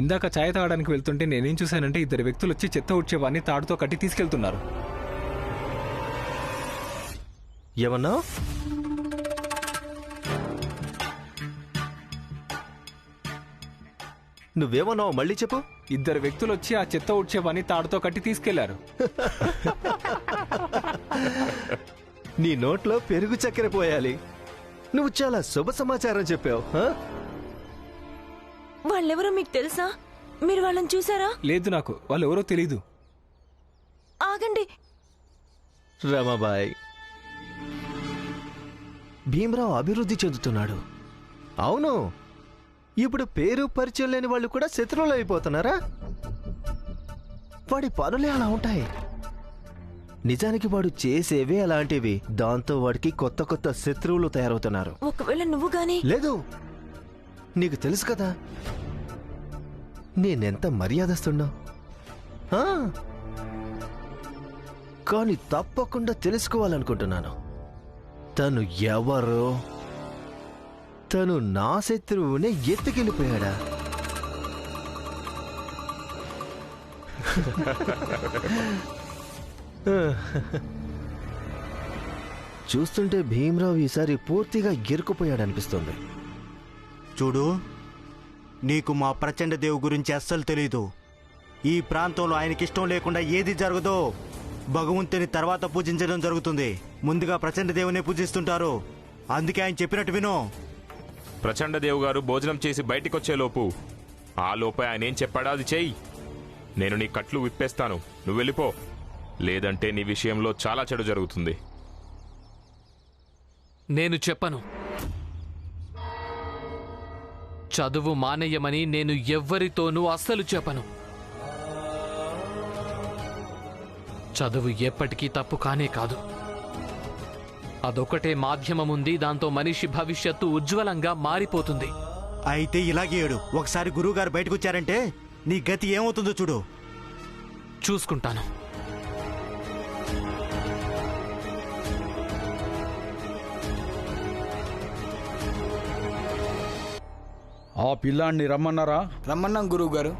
ఇందాక ఛాయ్ తాగడానికి వెళ్తుంటే నేనేం చూశానంటే ఇద్దరు వ్యక్తులు వచ్చి చెత్త ఉడ్చేవాడిని తాడుతో కట్టి తీసుకెళ్తున్నారు. ఏమన్నా? నువ్వేమన్నావు? మళ్ళీ చెప్పు. ఇద్దరు వ్యక్తులు వచ్చి ఆ చెత్త ఉడ్చేవాడిని తాడుతో కట్టి తీసుకెళ్లారు. నీ నోట్లో పెరుగు చక్కెర పోయాలి. నువ్వు చాలా శుభ సమాచారం చెప్పావు. వాళ్ళెవరో మీకు తెలుసా? మీరు వాళ్ళని చూసారా? లేదు, నాకు వాళ్ళు ఎవరో తెలీదు. ఆగండి. రమాబాయ్, భీమరావు అభివృద్ధి చెందుతున్నాడు. అవును, ఇప్పుడు పేరు పరిచయం లేని వాళ్ళు కూడా శత్రువులు అయిపోతున్నారా? వాడి పనులే అలా ఉంటాయి. నిజానికి వాడు చేసేవే అలాంటివి. దాంతో వాడికి కొత్త కొత్త శత్రువులు తయారవుతున్నారు. ఒకవేళ నువ్వు గాని? లేదు, నీకు తెలుసు కదా నేనెంత మర్యాదస్తున్నా. కానీ తప్పకుండా తెలుసుకోవాలనుకుంటున్నాను, తను ఎవరో. తను నా శత్రువునే ఎత్తుకెళ్ళిపోయాడా? చూస్తుంటే భీమరావు ఈసారి పూర్తిగా ఇరుక్కుపోయాడనిపిస్తుంది. చూడు, నీకు మా ప్రచండ దేవు గురించి అస్సలు తెలీదు. ఈ ప్రాంతంలో ఆయనకిష్టం లేకుండా ఏది జరగదో భగవంతుని తర్వాత పూజించడం జరుగుతుంది. ముందుగా ప్రచండ దేవునే పూజిస్తుంటారు. అందుకే ఆయన చెప్పినట్టు విను. ప్రచండ దేవు గారు భోజనం చేసి బయటికొచ్చేలోపు ఆ లోపే ఆయన ఏం చెప్పాడో అది చెయ్యి. నేను నీ కట్లు విప్పేస్తాను, నువ్వు వెళ్ళిపో. లేదంటే నీ విషయంలో చాలా చెడు జరుగుతుంది. నేను చెప్పను. చదువు మానేయమని నేను ఎవ్వరితోనూ అస్సలు చెప్పను. చదువు ఎప్పటికీ తప్పు కానే కాదు. అదొకటే మాధ్యమం ఉంది, దాంతో మనిషి భవిష్యత్తు ఉజ్వలంగా మారిపోతుంది. అయితే ఇలాగే ఏడు. ఒకసారి గురువుగారు బయటకు వచ్చారంటే నీ గతి ఏమవుతుందో చూడు. చూసుకుంటాను. ఆ పిల్లాన్ని రమ్మన్నారా? రమ్మన్నాం గురువు గారు.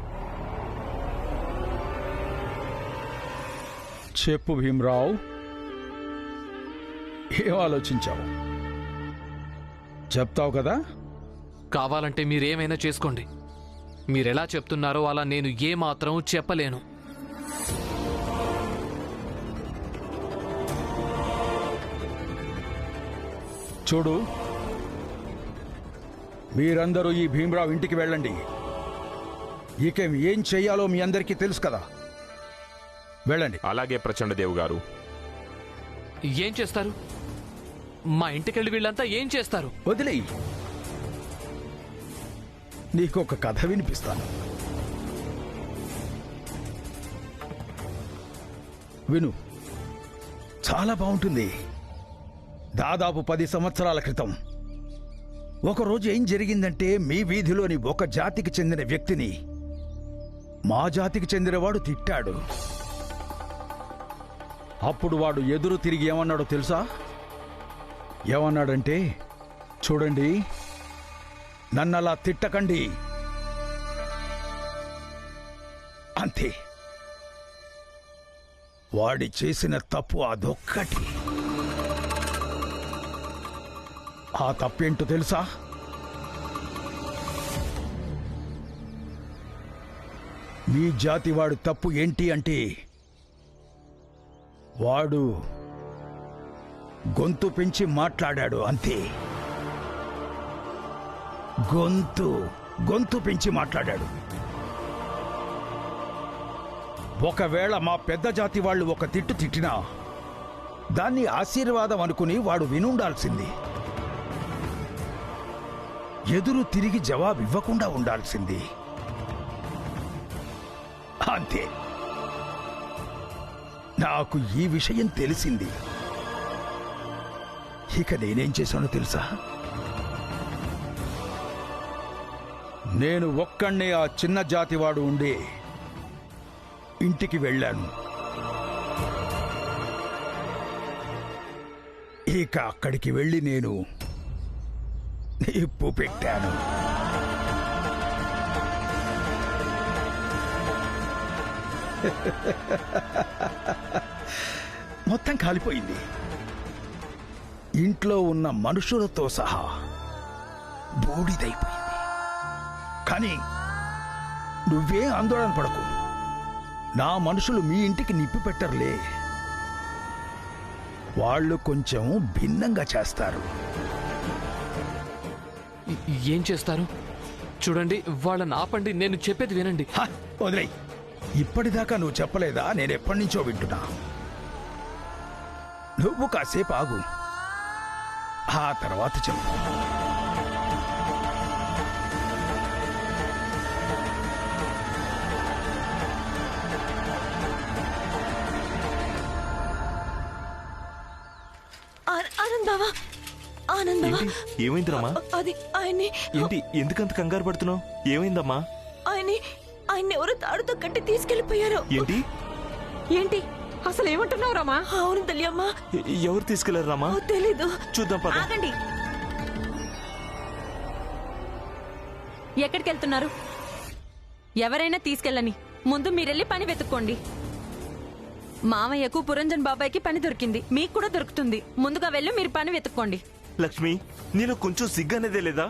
చెప్పు భీమరావు, ఏం ఆలోచించావు? చెప్తావు కదా? కావాలంటే మీరేమైనా చేసుకోండి. మీరెలా చెప్తున్నారో అలా నేను ఏమాత్రం చెప్పలేను. చూడు, మీరందరూ ఈ భీమరావు ఇంటికి వెళ్ళండి. ఇక ఏం చెయ్యాలో మీ అందరికీ తెలుసు కదా. వెళ్ళండి. అలాగే ప్రచండ దేవు గారు. ఏం చేస్తారు? మా ఇంటికెళ్ళి వీళ్ళంతా ఏం చేస్తారు? వదిలేయి, నీకొక కథ వినిపిస్తాను, విను. చాలా బాగుంటుంది. దాదాపు 10 సంవత్సరాల క్రితం ఒకరోజు ఏం జరిగిందంటే, మీ వీధిలోని ఒక జాతికి చెందిన వ్యక్తిని మా జాతికి చెందినవాడు తిట్టాడు. అప్పుడు వాడు ఎదురు తిరిగి ఏమన్నాడో తెలుసా? ఏమన్నాడంటే, చూడండి, నన్నలా తిట్టకండి, అంతే. వాడి చేసిన తప్పు అదొక్కటి. ఆ తప్పేంటో తెలుసా? మీ జాతి వాడు తప్పు ఏంటి అంటే, వాడు గొంతు పెంచి మాట్లాడాడు, అంతే. గొంతు పెంచి మాట్లాడాడు. ఒకవేళ మా పెద్ద జాతి వాళ్ళు ఒక తిట్టు తిట్టినా దాన్ని ఆశీర్వాదం అనుకుని వాడు వినుండాల్సింది. ఎదురు తిరిగి జవాబివ్వకుండా ఉండాల్సింది, అంతే. నాకు ఈ విషయం తెలిసింది. ఇక నేనేం చేశానో తెలుసా? నేను ఒక్కడే ఆ చిన్న జాతివాడు ఉండే ఇంటికి వెళ్ళాను. ఇక అక్కడికి వెళ్ళి నేను నిప్పు పెట్టాను. మొత్తం కాలిపోయింది. ఇంట్లో ఉన్న మనుషులతో సహా బూడిదైపోయింది. కానీ నువ్వేం ఆందోళన పడకు. నా మనుషులు మీ ఇంటికి నిప్పి పెట్టరులే. వాళ్ళు కొంచెం భిన్నంగా చేస్తారు. ఏం చేస్తారు? చూడండి, వాళ్ళని ఆపండి. నేను చెప్పేది వినండి. వదిలేయ్. ఇప్పటిదాకా నువ్వు చెప్పలేదా? నేను ఎప్పటి నుంచో వింటున్నా. నువ్వు కాసేపు ఆగు, ఆ తర్వాత చెప్పు. ఆనంద్ బావా, ఆనంద్ బావా, ఏమైందిరమ్మా? అది ఆయన్ని ఏంటి ఎందుకంత కంగారు పడుతున్నావు? ఏమైందమ్మా? ఆయన్ని ఎవరో తాడుతో కట్టి తీసుకెళ్లిపోయారు. ఏంటి ఏంటి అసలు ఏమంటున్నావు రామా? అవును తెలియమ్మా. ఎవరు తీసుకెళ్లారు రామా? తెలీదు. చూద్దాం పద. ఆగండి. ఎక్కడికి వెళ్తున్నారు? ఎవరైనా తీసుకెళ్ళని, ముందు మీరెళ్ళి పని వెతుక్కోండి. మామయ్యకు పురంజన్ బాబాయ్కి పని దొరికింది, మీకు కూడా దొరుకుతుంది. ముందుగా వెళ్ళి మీరు పని వెతుక్కోండి. లక్ష్మి, నేను కొంచెం సిగ్గనేదే లేదా?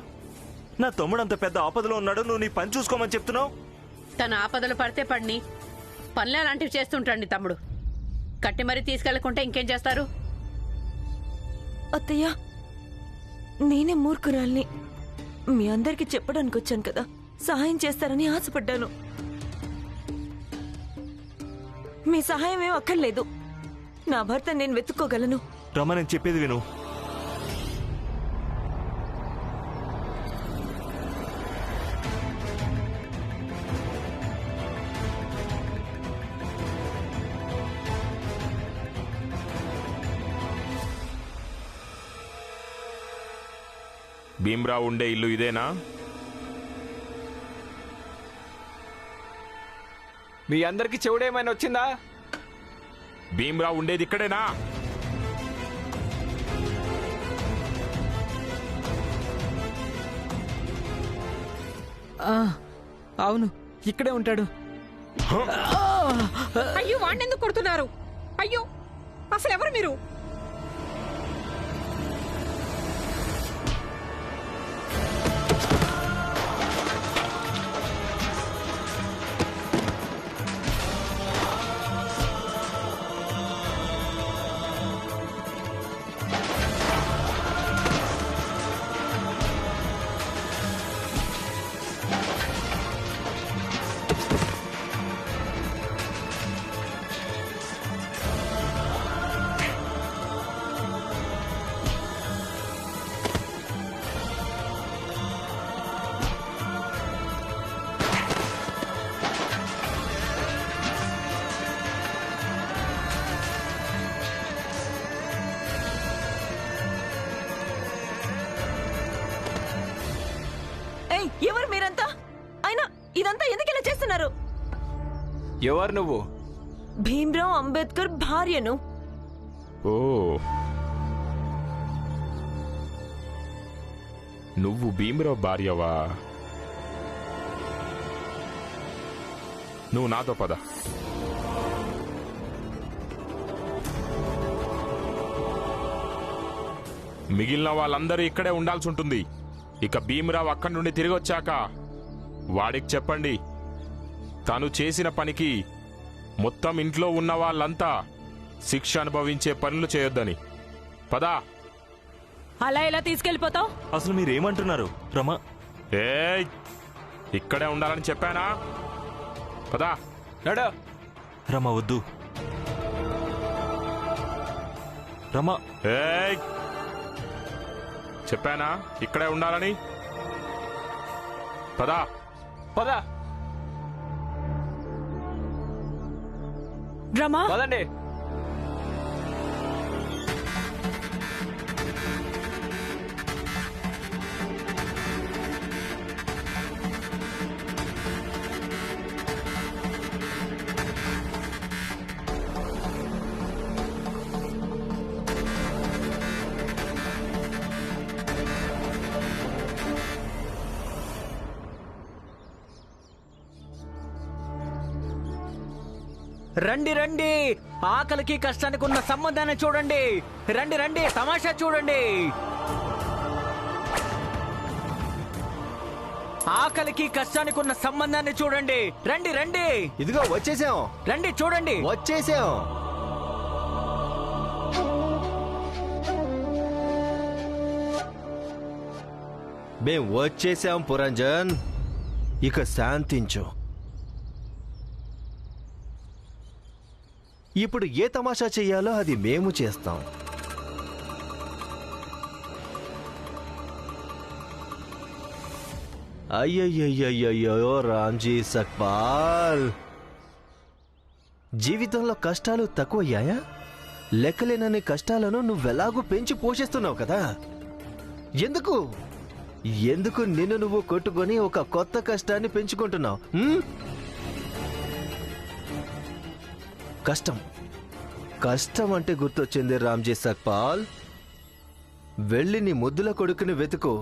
నా తమ్ముడు అంత పెద్ద ఆపదలో ఉన్నాడు, నువ్వు నీ పని చూసుకోమని చెప్తున్నావు. తన ఆపదలు పడితే పడిని, పనులు అలాంటివి చేస్తుంటాండి తమ్ముడు. కట్టి మరీ తీసుకెళ్లకుంటే ఇంకేం చేస్తారు? అత్తయ్య, నేనే మూర్ఖురాల్ని. మీ అందరికి చెప్పడానికి వచ్చాను కదా, సహాయం చేస్తారని ఆశపడ్డాను. మీ సహాయం ఏం అక్కర్లేదు. నా భర్త నేను వెతుక్కోగలను. రమా, నేను చెప్పేది విను. భీమ్రావు ఉండే ఇల్లు ఇదేనా? మీ అందరికి చెవుడేమైనా వచ్చిందా? భీమ్రావు ఉండేది ఇక్కడేనా? అవును, ఇక్కడే ఉంటాడు. అయ్యో, వాణ్ణెందుకు కొడుతున్నారు? అయ్యో, అసలు ఎవరు మీరు? ఎవరు మీరంతా? అయినా ఇదంతా ఎందుకు ఇలా చేస్తున్నారు? ఎవరు నువ్వు? భీమ్రావ్ అంబేద్కర్ భార్యను. ఓ, నువ్వు భీమ్రావు భార్యవా? నువ్వు నాతో పద. మిగిలిన వాళ్ళందరూ ఇక్కడే ఉండాల్సి ఉంటుంది. ఇక భీమ్రావు అక్కడి నుండి తిరిగి వచ్చాక వాడికి చెప్పండి, తను చేసిన పనికి మొత్తం ఇంట్లో ఉన్న వాళ్ళంతా శిక్ష అనుభవించే పనులు చేయొద్దని. పదా. అలా ఎలా తీసుకెళ్లిపోతావు? అసలు మీరేమంటున్నారు రమా? ఏయ్, ఇక్కడే ఉండాలని చెప్పానా? పదా. నడు. రమా వద్దు. రమా. ఏయ్, చెప్పానా ఇక్కడే ఉండాలని? పదా. పద. రమా, పదండి. రండి రండి, ఆకలికి కష్టానికి ఉన్న సంబంధాన్ని చూడండి. రండి రండి, తమాషా చూడండి. ఆకలికి కష్టానికి ఉన్న సంబంధాన్ని చూడండి. రండి రండి, ఇదిగో వచ్చేసాం. రండి చూడండి. వచ్చేసాం. మేం వచ్చేసాం పురంజన్. ఇక శాంతించు. ఇప్పుడు ఏ తమాషా చెయ్యాలో అది మేము చేస్తాం. అయ్యయ్యయ్యయ్యో రామ్జీ సక్పాల్, జీవితంలో కష్టాలు తక్కువయ్యాయా? లెక్కలేనన్ని కష్టాలను నువ్వెలాగూ పెంచి పోషిస్తున్నావు కదా. ఎందుకు ఎందుకు నిన్ను నువ్వు కొట్టుకొని ఒక కొత్త కష్టాన్ని పెంచుకుంటున్నావు? కష్టం కష్టం అంటే గుర్తొచ్చింది రామ్జీ సక్పాల్. వెళ్ళి నీ ముద్దుల కొడుకుని వెతుకు.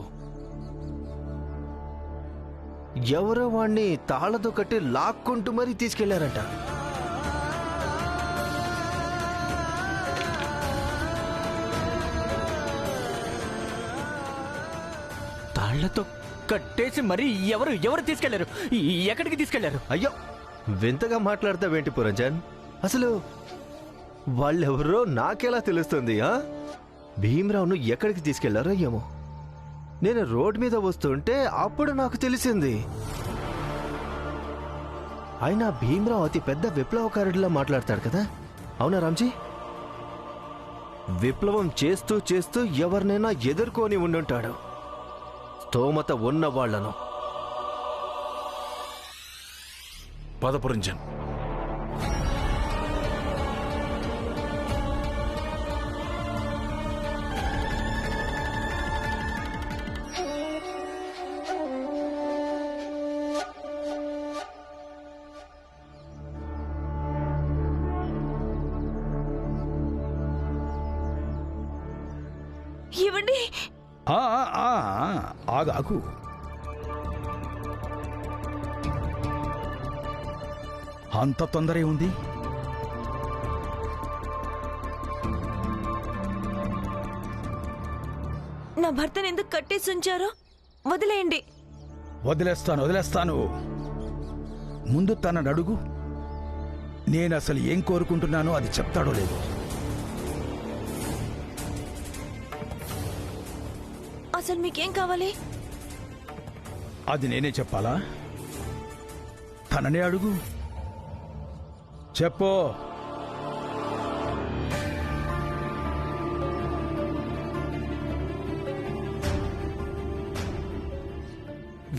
ఎవరో వాణ్ణి తాళ్లతో కట్టి లాక్కుంటూ మరీ తీసుకెళ్లారంట. తాళ్లతో కట్టేసి మరి ఎవరు తీసుకెళ్లారు? ఎక్కడికి తీసుకెళ్లారు? అయ్యో, వింతగా మాట్లాడతావేంటి పురంజన్? అసలు వాళ్ళెవరో నాకెలా తెలుస్తుంది? భీమరావును ఎక్కడికి తీసుకెళ్లారో ఏమో. నేను రోడ్ మీద వస్తుంటే అప్పుడు నాకు తెలిసింది. అయినా భీమరావు అతి పెద్ద విప్లవకారుడిలా మాట్లాడతాడు కదా, అవునా రామ్జీ? విప్లవం చేస్తూ చేస్తూ ఎవరినైనా ఎదుర్కొని ఉండుంటాడు, స్తోమత ఉన్న వాళ్లను. పదపురంజన్, ఇవ్వండి. ఆగాకు. అంత తొందరే ఉంది? నా భర్తను ఎందుకు కట్టేసి ఉంచారో వదిలేయండి. వదిలేస్తాను. ముందు తనని అడుగు. నేను అసలు ఏం కోరుకుంటున్నానో అది చెప్తాడో లేదో. అసలు మీకేం కావాలి? అది నేనే చెప్పాలా? తననే అడుగు. చెప్పు.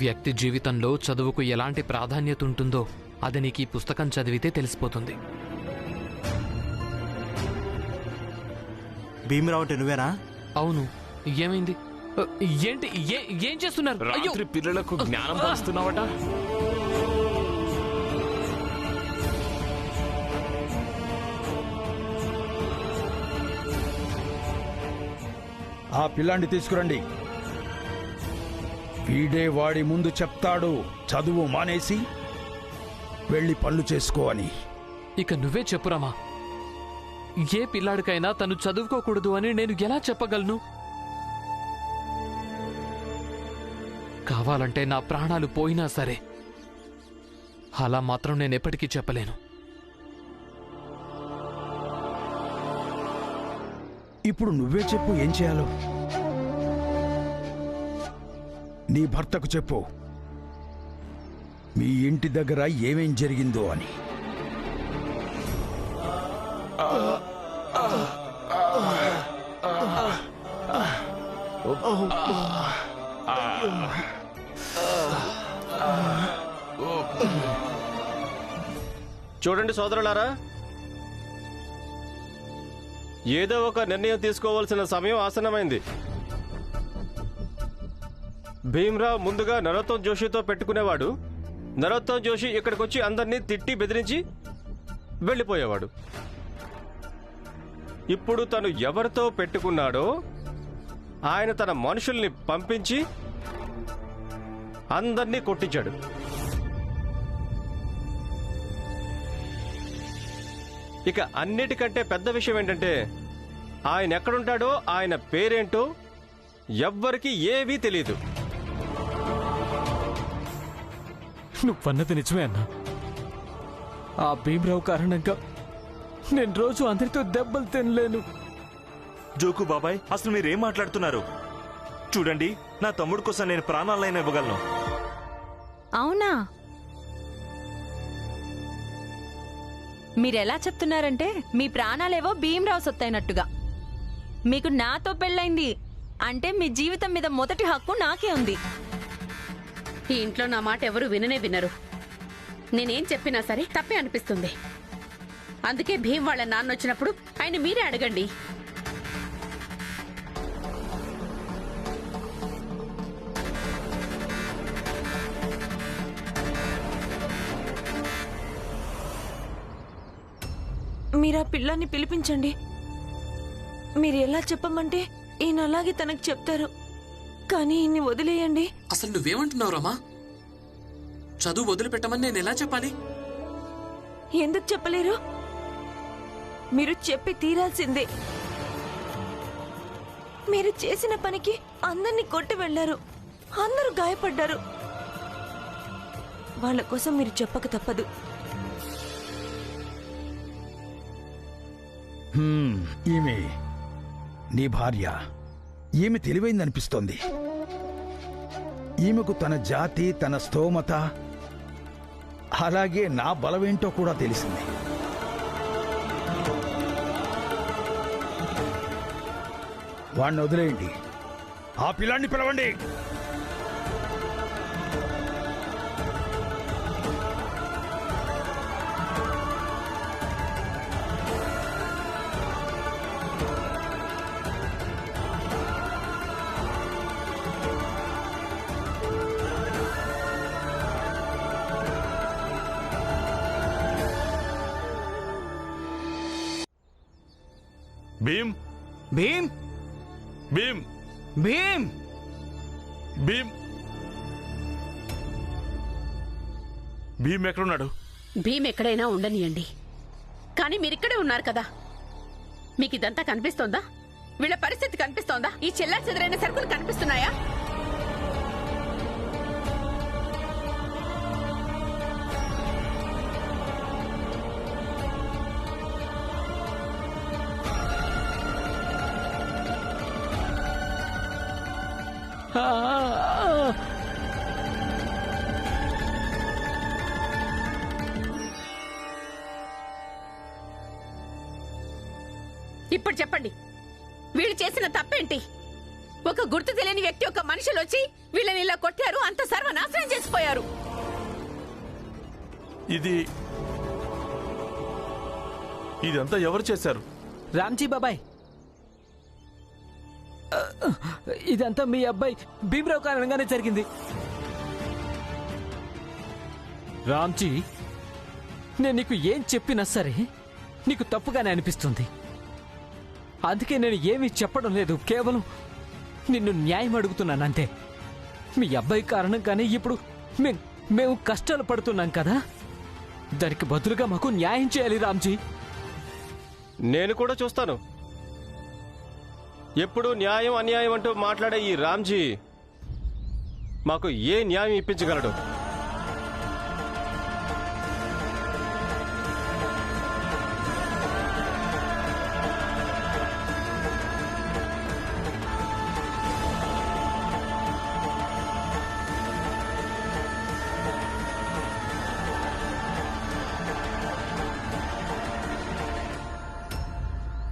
వ్యక్తి జీవితంలో చదువుకు ఎలాంటి ప్రాధాన్యత ఉంటుందో అది నీకు ఈ పుస్తకం చదివితే తెలిసిపోతుంది. భీమరావు అంటే నువ్వేనా? అవును. ఏమైంది? ఏంటి? ఏం చేస్తున్నారు? రాత్రి పిల్లలకు జ్ఞానం పంచుతున్నావట. ఆ పిల్లాన్ని తీసుకురండి. వీడే వాడి ముందు చెప్తాడు చదువు మానేసి వెళ్ళి పనులు చేసుకో అని. ఇక నువ్వే చెప్పురామా. ఏ పిల్లాడికైనా తను చదువుకోకూడదు అని నేను ఎలా చెప్పగలను? కావాలంటే నా ప్రాణాలు పోయినా సరే అలా మాత్రం నేను ఎప్పటికీ చెప్పలేను. ఇప్పుడు నువ్వే చెప్పు ఏం చేయాలో. నీ భర్తకు చెప్పు మీ ఇంటి దగ్గర ఏమేం జరిగిందో అని. చూడండి సోదరులారా, ఏదో ఒక నిర్ణయం తీసుకోవాల్సిన సమయం ఆసన్నమైంది. భీమ్రావ్ ముందుగా నరోత్తమ్ జోషితో పెట్టుకునేవాడు. నరోత్తమ్ జోషి ఇక్కడికొచ్చి అందరినీ తిట్టి బెదిరించి వెళ్ళిపోయేవాడు. ఇప్పుడు తను ఎవరితో పెట్టుకున్నాడో ఆయన తన మనుషుల్ని పంపించి అందర్నీ కొట్టించాడు. ఇక అన్నిటికంటే పెద్ద విషయం ఏంటంటే ఆయన ఎక్కడుంటాడో, ఆయన పేరేంటో ఎవ్వరికీ ఏవీ తెలియదు. నువ్వన్నది నిజమే అన్నా. ఆ భీమరావు కారణంగా నేను రోజు అందరితో దెబ్బలు తినలేను. జోకు బాబాయ్, అసలు మీరేం మాట్లాడుతున్నారు? చూడండి, నా తమ్ముడు కోసం నేను ప్రాణాలైనా ఇవ్వగలను. అవునా? మీరెలా చెప్తున్నారంటే మీ ప్రాణాలేవో భీమరావు సొత్తైనట్టుగా. మీకు నాతో పెళ్ళైంది అంటే మీ జీవితం మీద మొదటి హక్కు నాకే ఉంది. ఈ ఇంట్లో నా మాట ఎవరు వినరు. నేనేం చెప్పినా సరే తప్పే అనిపిస్తుంది. అందుకే భీమ్ వాళ్ళ నాన్న వచ్చినప్పుడు ఆయన మీరే అడగండి. మీరు ఆ పిల్లాన్ని పిలిపించండి. మీరు ఎలా చెప్పమంటే ఈయన అలాగే తనకు చెప్తారు. కానీ ఈయన్ని వదిలేయండి. అసలు నువ్వేమంటున్నావు రమా? చదువు వదిలిపెట్టమని నేను ఎలా చెప్పాలి? ఎందుకు చెప్పలేరు? మీరు చెప్పి తీరాల్సిందే. మీరు చేసిన పనికి అందరినీ కొట్టి వెళ్లారు. అందరూ గాయపడ్డారు. వాళ్ళ కోసం మీరు చెప్పక తప్పదు. ఈమె నీ భార్య. ఈమె తెలివైందనిపిస్తోంది. ఈమెకు తన జాతి, తన స్తోమత, అలాగే నా బలమేంటో కూడా తెలిసింది. వాణ్ణి వదిలేయండి. ఆ పిల్లాన్ని పిలవండి. భీమ్, భీమ్, భీమ్, భీమ్, భీమ్, భీమ్ ఎక్కడున్నాడు? భీమ్ ఎక్కడైనా ఉండనియండి, కానీ మీరిక్కడే ఉన్నారు కదా. మీకు ఇదంతా కనిపిస్తోందా? వీళ్ళ పరిస్థితి కనిపిస్తోందా? ఈ చెల్లా చెదరైన సరుకులు కనిపిస్తున్నాయా? ఇప్పుడు చెప్పండి, వీళ్ళు చేసిన తప్పేంటి? ఒక గుర్తు తెలియని వ్యక్తి, ఒక మనుషులు వచ్చి వీళ్ళని ఇలా కొట్టారు, అంత సర్వనాశనం చేసిపోయారు. ఇదంతా ఎవరు చేశారు? రామ్జీ బాబాయ్, ఇదంతా మీ అబ్బాయి భీమరావు కారణంగానే జరిగింది. రామ్జీ, నేను నీకు ఏం చెప్పినా సరే నీకు తప్పుగానే అనిపిస్తుంది. అందుకే నేను ఏమీ చెప్పడం లేదు, కేవలం నిన్ను న్యాయం అడుగుతున్నాను అంతే. మీ అబ్బాయి కారణంగానే ఇప్పుడు మేము కష్టాలు పడుతున్నాం కదా, దానికి బదులుగా మాకు న్యాయం చేయాలి రామ్జీ. నేను కూడా చూస్తాను. ఎప్పుడు న్యాయం అన్యాయం అంటూ మాట్లాడే ఈ రామ్జీ మాకు ఏ న్యాయం ఇప్పించగలడు?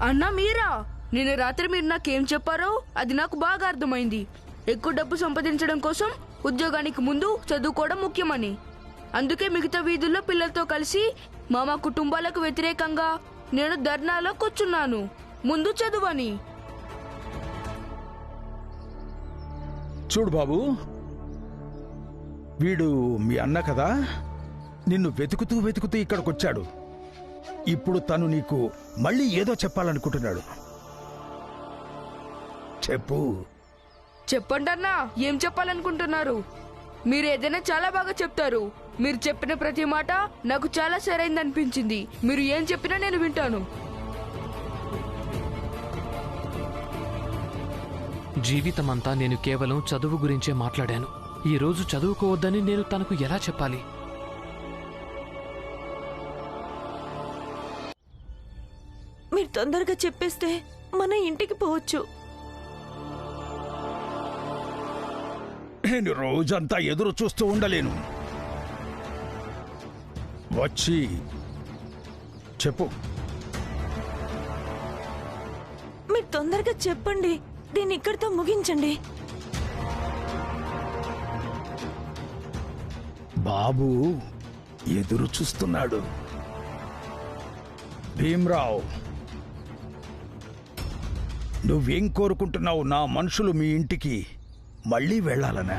అన్నా మీరా? నిన్న రాత్రి మీరు నాకేం చెప్పారో అది నాకు బాగా అర్థమైంది. ఎక్కువ డబ్బు సంపాదించడం కోసం ఉద్యోగానికి ముందు చదువుకోవడం ముఖ్యమని. అందుకే మిగతా వీధుల్లో పిల్లలతో కలిసి మా కుటుంబాలకు వ్యతిరేకంగా నేను ధర్నాలో కూర్చున్నాను, ముందు చదువని. చూడు బాబు, వీడు మీ అన్న కదా, నిన్ను వెతుకుతూ వెతుకుతూ ఇక్కడికొచ్చాడు. ఇప్పుడు తను నీకు మళ్ళీ ఏదో చెప్పాలనుకుంటున్నాడు. చెప్పు. చెప్పండి అన్నా, ఏం చెప్పాలనుకుంటున్నారు? మీరు ఏదైనా చాలా బాగా చెప్తారు. మీరు చెప్పిన ప్రతి మాట నాకు చాలా సరైంది అనిపించింది. మీరు ఏం చెప్పినా నేను వింటాను. జీవితమంతా నేను కేవలం చదువు గురించే మాట్లాడాను. ఈ రోజు చదువుకోవద్దని నేను తనకు ఎలా చెప్పాలి? మీరు తొందరగా చెప్పేస్తే మన ఇంటికి పోవచ్చు. నేను రోజంతా ఎదురు చూస్తూ ఉండలేను. వచ్చి చెప్పు. మీరు తొందరగా చెప్పండి. దీన్ని ఇక్కడితో ముగించండి. బాబు ఎదురు చూస్తున్నాడు. భీమ్రావ్, నువ్వేం కోరుకుంటున్నావు? నా మనుషులు మీ ఇంటికి మళ్ళీ వెళ్ళాలనా?